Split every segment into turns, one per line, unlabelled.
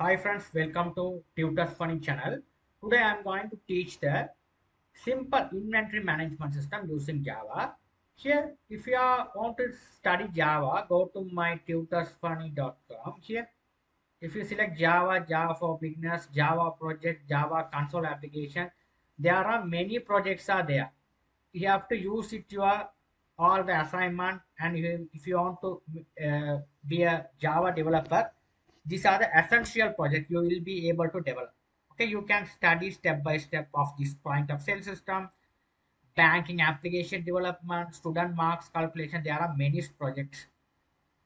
Hi friends, welcome to Tutors Funny channel. Today I am going to teach the simple inventory management system using Java. Here, if you want to study Java, go to my tutorsfunny.com. Here, if you select Java, Java for beginners, Java project, Java console application, there are many projects are there. You have to use it your all the assignment, and if you want to be a Java developer, these are the essential projects you will be able to develop. Okay, you can study step by step of this point of sale system, banking application development, student marks calculation. There are many projects,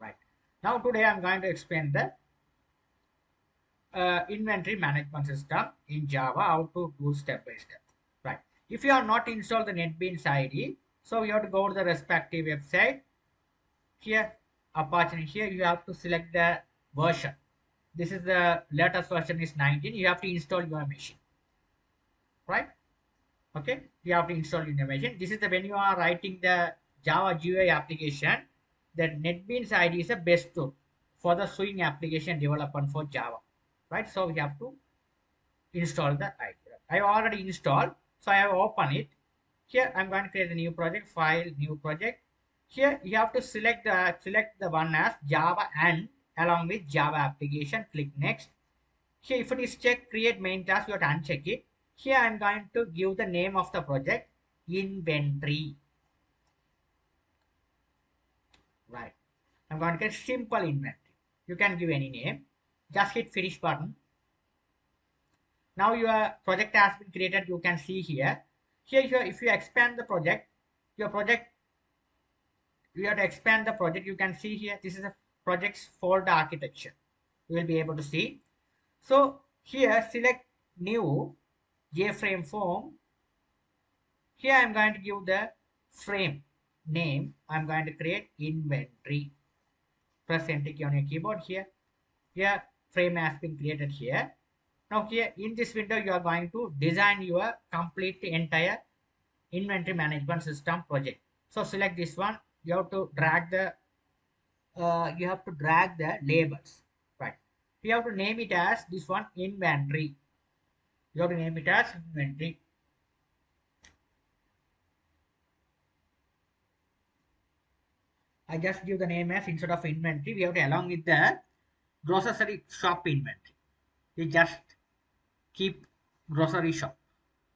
right? Now today I'm going to explain the inventory management system in Java, how to do step by step, right? If you are not installed the NetBeans ID, so you have to go to the respective website. Here, opportunity, here you have to select the version. This is the latest version is 19. You have to install your machine, right? Okay, you have to install in your machine. This is the when you are writing the Java GUI application, the NetBeans ID is the best tool for the Swing application development for Java, right? So we have to install the ID. I already installed, so I have opened it. Here I'm going to create a new project, file, new project. Here you have to select the one as Java and along with Java application. Click next. Here if it is checked, create main task, you have to uncheck it. Here I'm going to give the name of the project, inventory. Right. I'm going to get simple inventory. You can give any name. Just hit finish button. Now your project has been created. You can see here. Here, if you expand the project, your project, you have to expand the project. You can see here. This is a project's folder architecture. You will be able to see. So here, select new JFrame form. Here I'm going to give the frame name. I'm going to create inventory. Press enter key on your keyboard here. Here frame has been created here. Now here in this window you are going to design your complete entire inventory management system project. So select this one. You have to drag the labels, right? You have to name it as this one, inventory. You have to name it as inventory. I just give the name as instead of inventory. We have to along with the grocery shop inventory. We just keep grocery shop.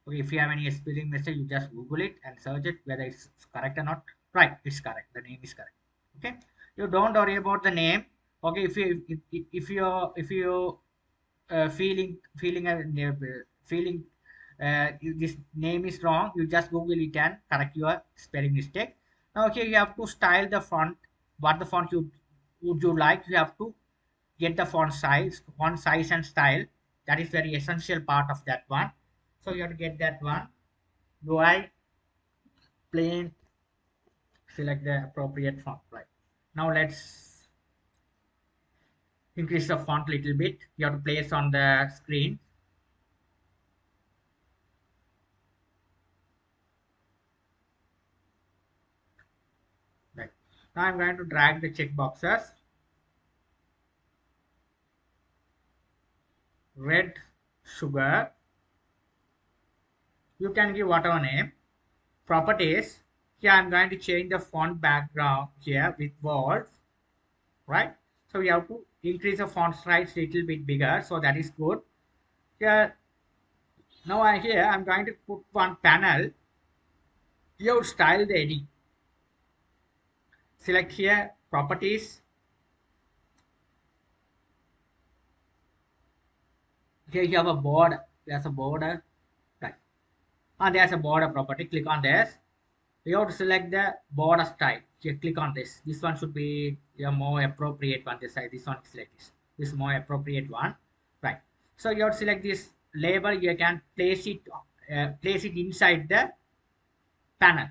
Okay, if you have any spelling mistake, you just Google it and search it whether it's correct or not. Right, it's correct. The name is correct. Okay, you don't worry about the name. Okay, if you feeling this name is wrong, you just Google it and correct your spelling mistake. Now here you have to style the font. What the font you would you like? You have to get the font size and style. That is very essential part of that one. So you have to get that one. GUI plain, select the appropriate font, right? Now let's increase the font a little bit. You have to place on the screen. Right. Now I'm going to drag the check boxes. Red sugar. You can give whatever name. Properties. Here I'm going to change the font background here with bold, right? So we have to increase the font size a little bit bigger, so that is good. Here now I'm going to put one panel. You style the edit. Select here properties. Here you have a border. There's a border, right? And there's a border property. Click on this. You have to select the border style. Here, click on this. This one should be a more appropriate one. This side. This one select this. This more appropriate one, right? So you have to select this label. You can place it inside the panel.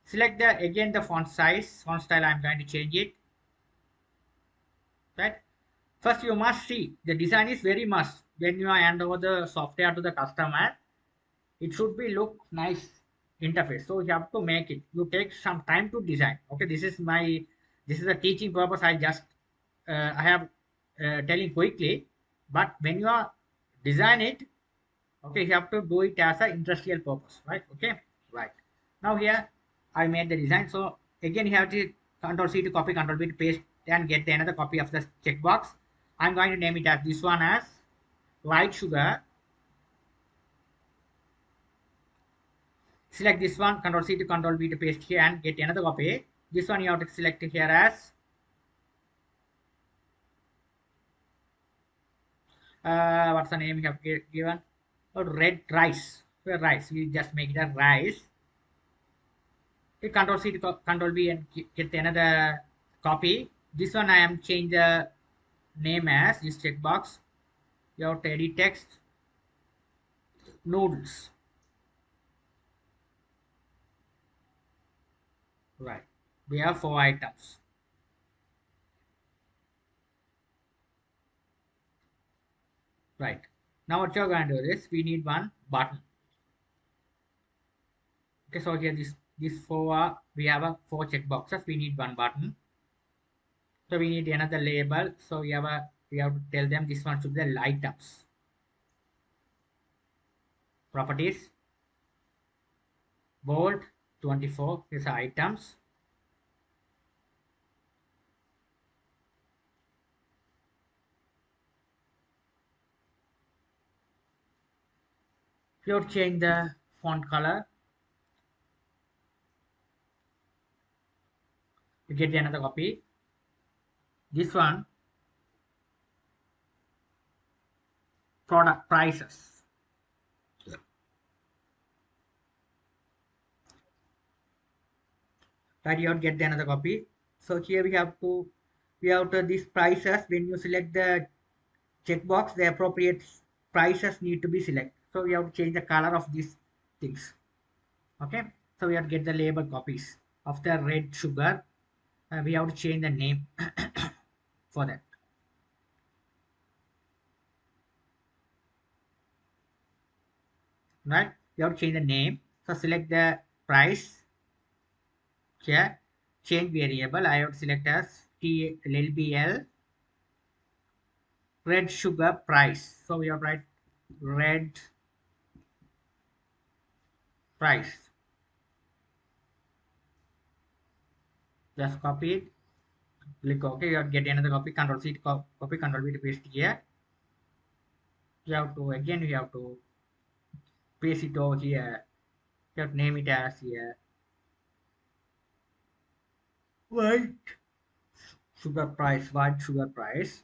Select the font size, font style. I'm going to change it, right? First, you must see the design is very must. When you hand over the software to the customer, it should be look nice interface. So you have to make it. You take some time to design. Okay, this is a teaching purpose. I have telling quickly. But when you are design it, okay, you have to do it as an industrial purpose, right? Okay, right. Now here I made the design. So again you have to control C to copy, control V to paste and get another copy of the checkbox. I'm going to name it as this one as light sugar. Select this one, control C to control V to paste here and get another copy. This one you have to select here as what's the name you have given? Oh, red rice. Rice. You just make it a rice. Okay, control C to control V and get another copy. This one I am change the name as this checkbox. You have to edit text noodles. Right. We have 4 items. Right. Now what you're going to do is we need one button. Okay, so here this four we have a 4 checkboxes. We need one button. So we need another label. So we have to tell them this one should be the items. Properties. Bold 24 is items. If you change the font color, you get another copy. This one product prices. Right, you have to get another copy. So here we have to these prices. When you select the checkbox, the appropriate prices need to be selected. So we have to change the color of these things. Okay, so we have to get the label copies of the red sugar. We have to change the name for that. Right, you have to change the name. So select the price here. Change variable. I have to select as TLBL red sugar price. So we have to write red price. Just copy it. Click OK. You have to get another copy. Control C to copy. Control V to paste here. You have to paste it over here. You have to name it as here white sugar price. White sugar price.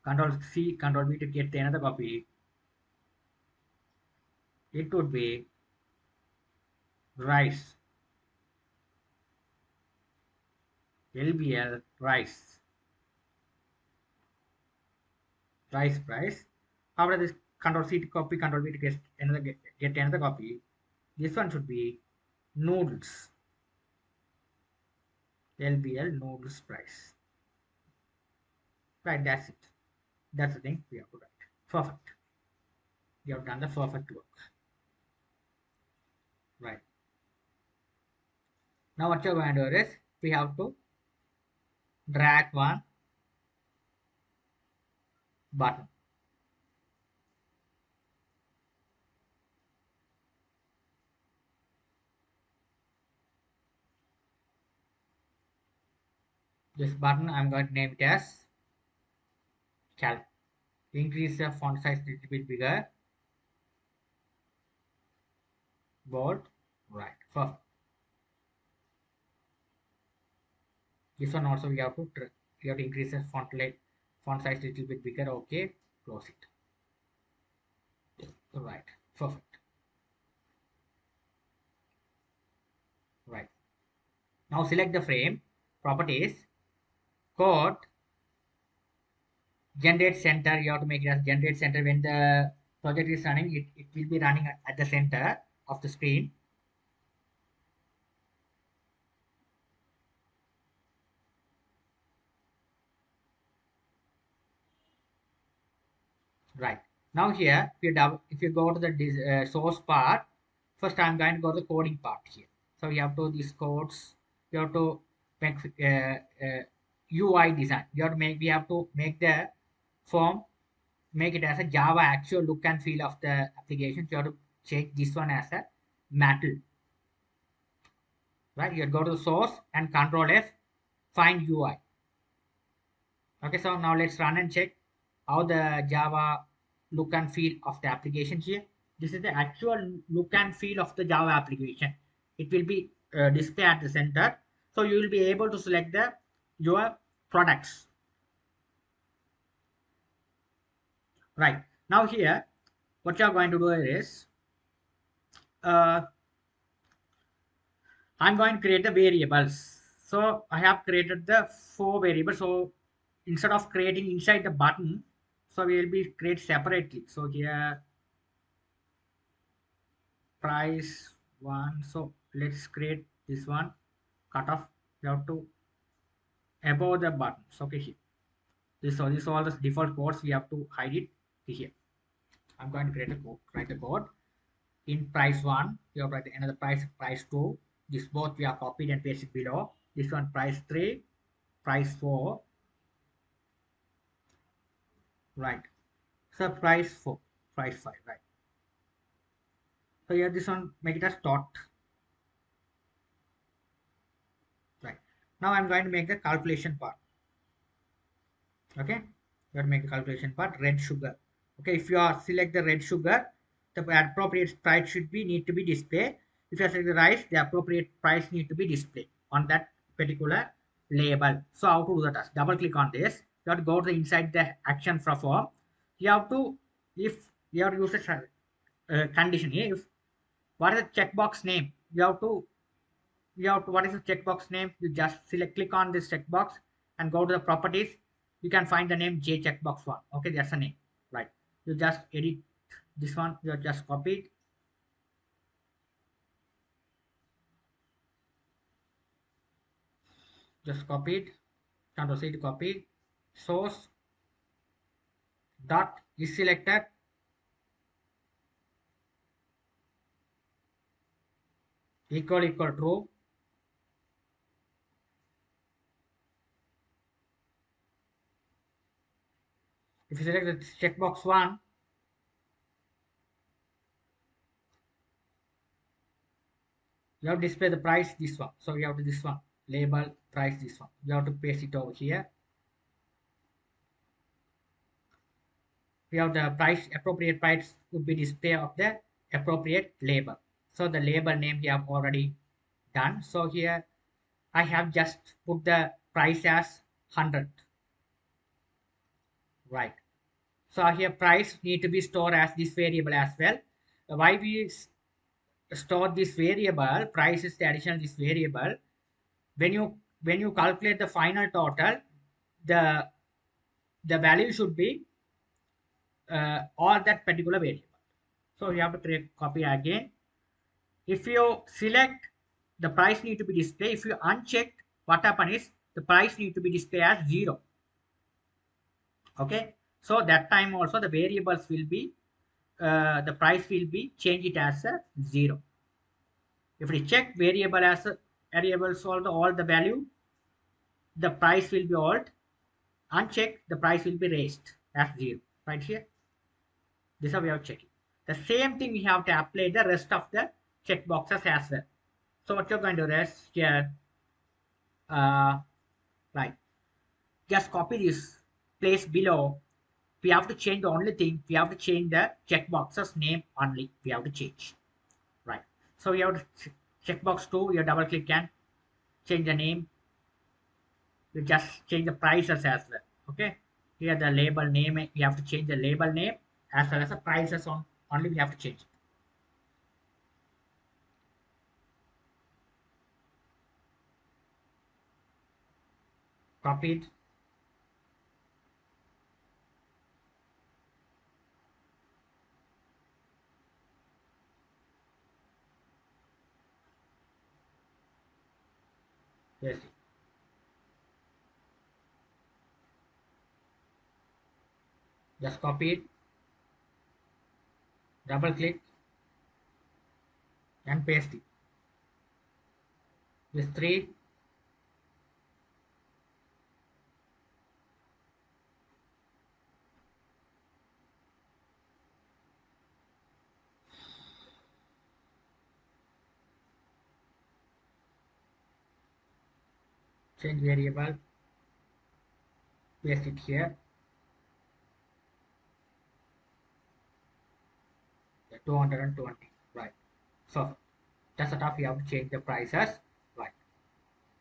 Control C, Control V to get another copy. It would be rice. LBL rice. Rice price. After this, Control C to copy, Control V to get another copy. This one should be noodles. LBL noodles price. Right, that's it. That's the thing we have to write. Perfect. We have done the perfect work. Right. Now what you're going to do is we have to drag one button. This button I'm going to name it as cal. Increase the font size a little bit bigger. Bold. Right. Perfect. This one also we have to increase the font size a little bit bigger. Okay. Close it. Right. Perfect. Right. Now select the frame. Properties. Code. Generate center. You have to make it as generate center. When the project is running, it will be running at the center of the screen. Right. Now here, if you go to the source part, first I'm going to go to the coding part here. So you have to these codes, you have to make UI design. We have to make the form, make it as a Java actual look and feel of the application. You have to change this one as a metal, right? You go to source and Control F, find UI. Okay, so now let's run and check how the Java look and feel of the application here. This is the actual look and feel of the Java application. It will be display at the center. So you will be able to select the your products. Right. Now here, what you are going to do is, uh, I'm going to create the variables. So I have created the 4 variables. So instead of creating inside the button, so we will be create separately. So here price one. So let's create this one. Cut off. You have to above the buttons. Okay, here. This all the default codes. We have to hide it here. I'm going to create a code. Write the code. In price one, you have write another price two. This both we are copied and pasted below. This one price three, price four, right? So price four, price five, right? So here this one make it as dot, right? Now I'm going to make the calculation part. Okay, you have to make the calculation part. Red sugar. Okay, if you are select the red sugar, the appropriate price should be need to be displayed. If you are select the rice, the appropriate price need to be displayed on that particular label. So how to do that? Double click on this. You have to go to the inside the action form. You have to, if you have to use a condition here, if what is the checkbox name, what is the checkbox name, you just select click on this checkbox and go to the properties. You can find the name J checkbox one. Okay, that's the name, right? You just edit this one. You just copy it, just copy it, Control C to copy. Source dot is selected, equal true. If you select the checkbox one, you have to display the price this one. So you have to this one label price this one. You have to paste it over here. We have the price, appropriate price would be display of the appropriate label. So the label name we have already done. So here I have just put the price as 100, right? So here price need to be stored as this variable as well. Why we store this variable, price is the addition of this variable. When you calculate the final total, the the value should be all that particular variable. So you have to create copy again. If you select, the price need to be displayed. If you uncheck, what happen is the price need to be displayed as 0. Okay, so that time also the variables will be the price will be change it as a 0. If we check variable as a variables all the value, the price will be alt. Uncheck, the price will be raised as 0. Right here, this is how we have checking. The same thing we have to apply the rest of the check boxes as well. So what you're going to do is here, right, just copy this place below. We have to change the only thing, we have to change the checkboxes name only. We have to change, right? So we have to checkbox 2, you double click and change the name. You just change the prices as well. Okay, here the label name, we have to change the label name as well as the prices on only we have to change. Copy it. Yes, just copy it, double click and paste it. This 3, change variable, paste it here. Yeah, 220, right? So that's the stuff you have to change the prices, right?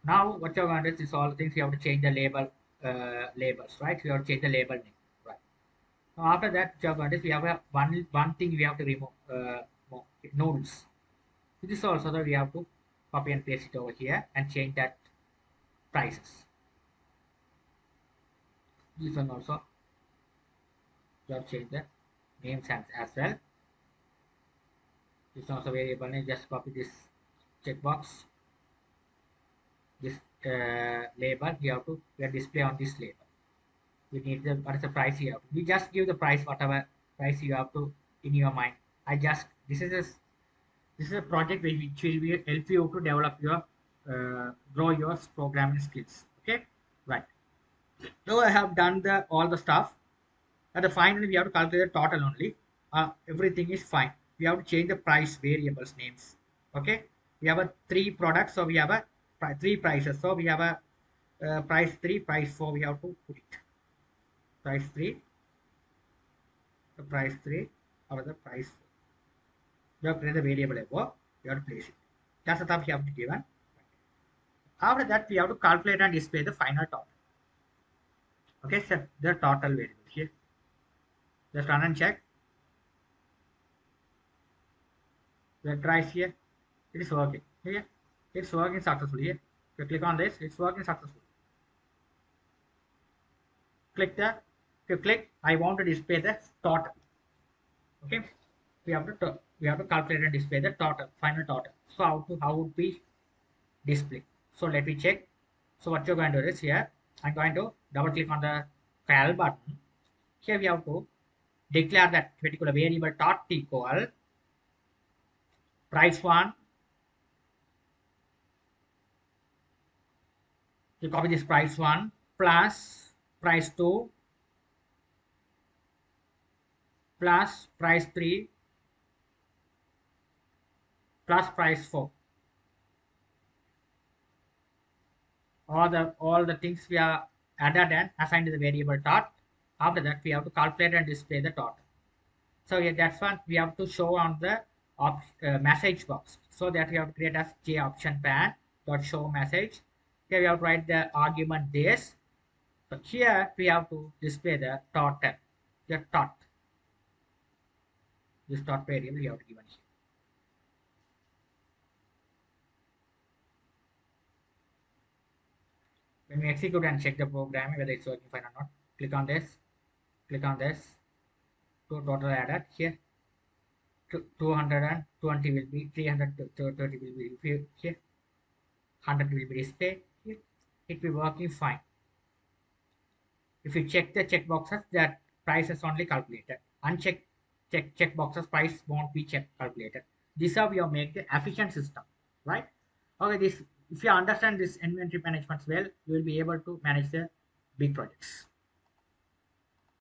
Now what you're going to do is all the things you have to change the labels, right? You have to change the label name, right? Now after that, what you're going to do is we have one thing we have to remove, nodes. This is also that we have to copy and paste it over here and change that prices. This one also you have to change the names as well. This also variable name. Just copy this checkbox, this label. You have to display on this label. We need the what is the price you have. We just give the price whatever price you have to in your mind. I just this is a project which will help you to develop your grow your programming skills. Okay, right. Now I have done the all the stuff. At the finally we have to calculate the total only. Everything is fine. We have to change the price variables names. Okay, we have a three products, so we have a three prices. So we have a price three, price four. We have to put it price three, the price three, or the price four. We have to create the variable above. We have to place it. That's the stuff we have to given. After that, we have to calculate and display the final total. Okay, set the total variable here. Just run and check. Let's try here. It is working. Here, it's working successfully. Here, if you click on this, it's working successfully. Click there. If you click, I want to display the total. Okay, we have to calculate and display the total, final total. So how would we display? So let me check. So what you're going to do is here, I'm going to double click on the cal button. Here we have to declare that particular variable dot equal price one. You copy this price one plus price two plus price three plus price four. All the things we are added and assigned to the variable dot. After that, we have to calculate and display the total. So yeah, that's what we have to show on the message box. So that we have to create as j option pan dot show message. Here we have to write the argument this. So here we have to display the total, the tot. This tot variable you have to given here. When we execute and check the program whether it's working fine or not, click on this, to total added here. 220 will be 330 will be here, 100 will be displayed here. It will be working fine. If you check the check boxes, that price is only calculated. Uncheck check boxes, price won't be calculated. This is how you make the efficient system, right? Okay, this if you understand this inventory management well, you will be able to manage the big projects.